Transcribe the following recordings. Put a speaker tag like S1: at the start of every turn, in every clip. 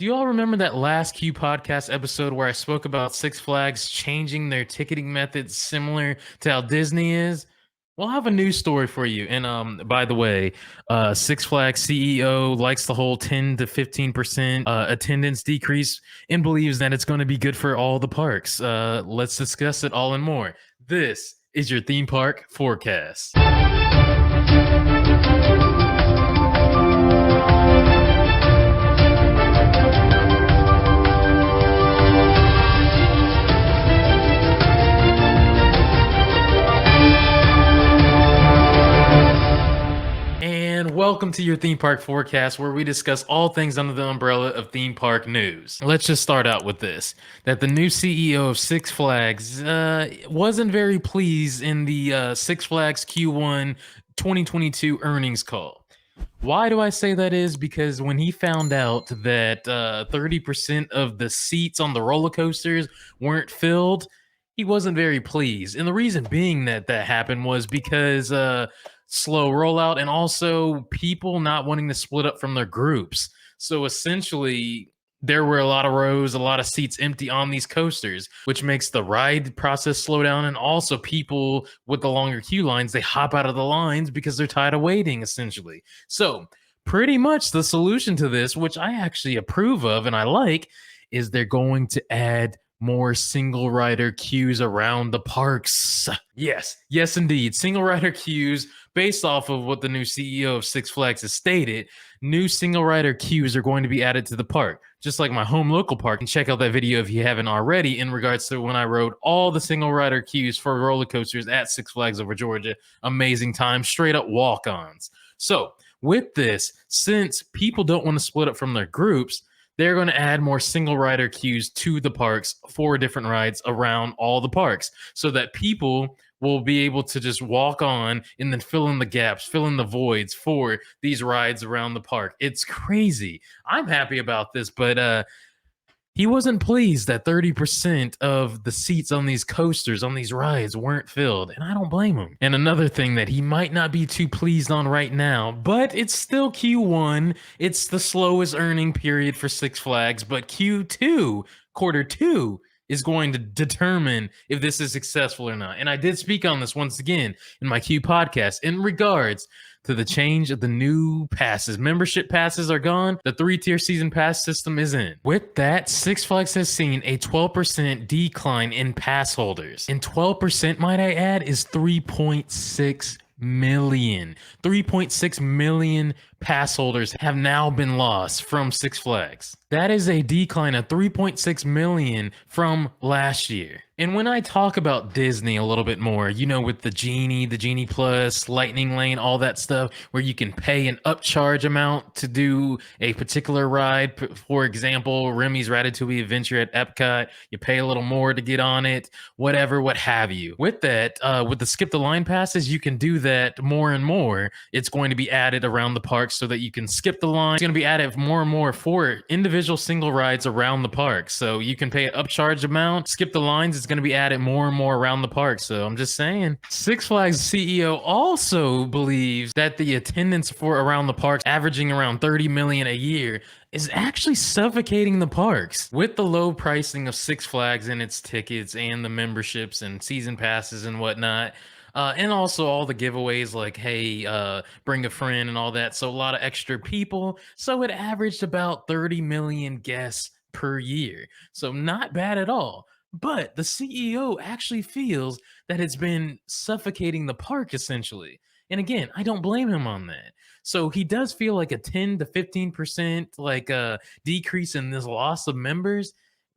S1: Do you all remember that last Q podcast episode where I spoke about Six Flags changing their ticketing methods similar to how Disney is? Well, I have a news story for you. And by the way, Six Flags CEO likes the whole 10 to 15% attendance decrease and believes that it's going to be good for all the parks. Let's discuss it all and more. This is your theme park forecast. And welcome to your theme park forecast, where we discuss all things under the umbrella of theme park news. Let's just start out with this: that the new CEO of Six Flags wasn't very pleased in the Six Flags Q1 2022 earnings call. Why do I say that is? Because when he found out that 30% of the seats on the roller coasters weren't filled, he wasn't very pleased. And the reason being that happened was because slow rollout and also people not wanting to split up from their groups. So essentially, there were a lot of rows, a lot of seats empty on these coasters, which makes the ride process slow down. And also, people with the longer queue lines, they hop out of the lines because they're tired of waiting, essentially. So, pretty much the solution to this, which I actually approve of and I like, is they're going to add more single rider queues around the parks. Yes, indeed. Single rider queues, based off of what the new CEO of Six Flags has stated, new single rider queues are going to be added to the park. Just like my home local park. And check out that video if you haven't already in regards to when I rode all the single rider queues for roller coasters at Six Flags over Georgia. Amazing time, straight up walk-ons. So with this, since people don't want to split up from their groups, they're going to add more single rider queues to the parks for different rides around all the parks so that people will be able to just walk on and then fill in the gaps, fill in the voids for these rides around the park. It's crazy. I'm happy about this, but he wasn't pleased that 30% of the seats on these coasters, on these rides, weren't filled, and I don't blame him. And another thing that he might not be too pleased on right now, but it's still Q1. It's the slowest earning period for Six Flags, but Q2, quarter two, is going to determine if this is successful or not. And I did speak on this once again in my Q podcast in regards to the change of the new passes. Membership passes are gone. The 3-tier season pass system is in. With that, Six Flags has seen a 12% decline in pass holders. And 12%, might I add, is 3.6 million. 3.6 million pass holders have now been lost from Six Flags. That is a decline of 3.6 million from last year. And when I talk about Disney a little bit more, you know, with the Genie Plus, Lightning Lane, all that stuff, where you can pay an upcharge amount to do a particular ride. For example, Remy's Ratatouille Adventure at Epcot, you pay a little more to get on it, whatever, what have you. With that, with the skip the line passes, you can do that more and more. It's going to be added around the park so that you can skip the line. It's going to be added more and more for individual single rides around the park. So you can pay an upcharge amount, skip the lines. It's going to be added more and more around the park. So I'm just saying. Six Flags CEO also believes that the attendance for around the parks, averaging around 30 million a year, is actually suffocating the parks. With the low pricing of Six Flags and its tickets and the memberships and season passes and whatnot, and also all the giveaways like, hey, bring a friend and all that. So a lot of extra people. So it averaged about 30 million guests per year. So not bad at all. But the CEO actually feels that it's been suffocating the park essentially. And again, I don't blame him on that. So he does feel like a 10 to 15% like a decrease in this loss of members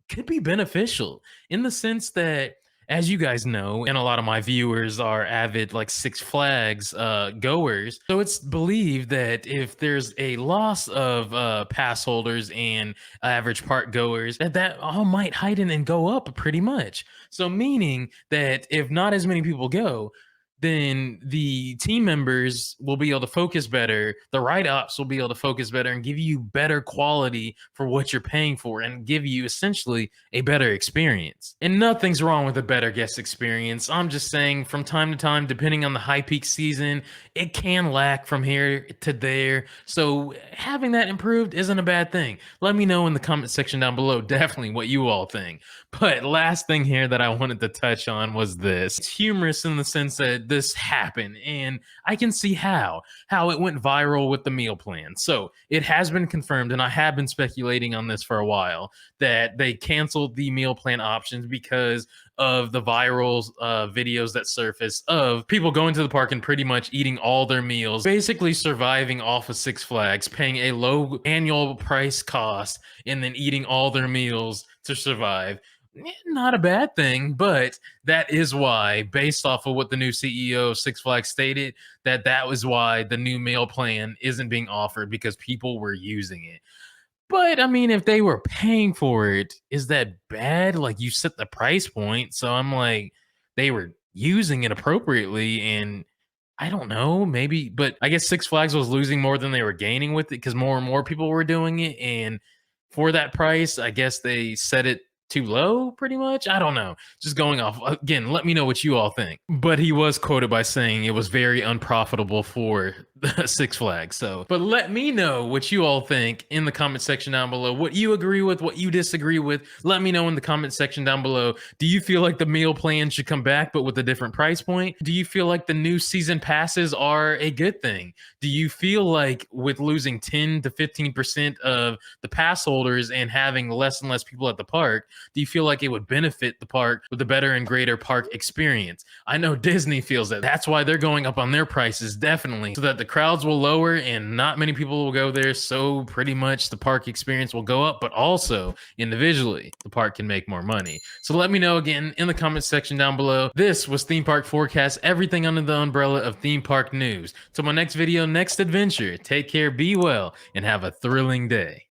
S1: could be beneficial in the sense that, as you guys know, and a lot of my viewers are avid like Six Flags goers, so it's believed that if there's a loss of pass holders and average park goers, that all might heighten and go up pretty much. So meaning that if not as many people go, then the team members will be able to focus better. The ride ops will be able to focus better and give you better quality for what you're paying for and give you essentially a better experience. And nothing's wrong with a better guest experience. I'm just saying from time to time, depending on the high peak season, it can lack from here to there. So having that improved isn't a bad thing. Let me know in the comment section down below definitely what you all think. But last thing here that I wanted to touch on was this. It's humorous in the sense that this happened, and I can see how it went viral with the meal plan. So it has been confirmed, and I have been speculating on this for a while, that they canceled the meal plan options because of the viral videos that surface of people going to the park and pretty much eating all their meals, basically surviving off of Six Flags, paying a low annual price cost, and then eating all their meals to survive. Not a bad thing, but that is why, based off of what the new CEO of Six Flags stated, that was why the new meal plan isn't being offered, because people were using it. But I mean, if they were paying for it, is that bad? Like, you set the price point, so I'm like, they were using it appropriately, and I don't know, maybe, but I guess Six Flags was losing more than they were gaining with it because more and more people were doing it, and for that price, I guess they set it too low, pretty much. I don't know. Just going off again, let me know what you all think. But he was quoted by saying it was very unprofitable for Six Flags. So, but let me know what you all think in the comment section down below. What you agree with, what you disagree with. Let me know in the comment section down below. Do you feel like the meal plan should come back, but with a different price point? Do you feel like the new season passes are a good thing? Do you feel like with losing 10 to 15% of the pass holders and having less and less people at the park, do you feel like it would benefit the park with a better and greater park experience? I know Disney feels that. That's why they're going up on their prices, definitely, so that the crowds will lower and not many people will go there. So pretty much the park experience will go up, but also individually, the park can make more money. So let me know again in the comment section down below. This was Theme Park Forecast, everything under the umbrella of theme park news. Till my next video, next adventure, take care, be well, and have a thrilling day.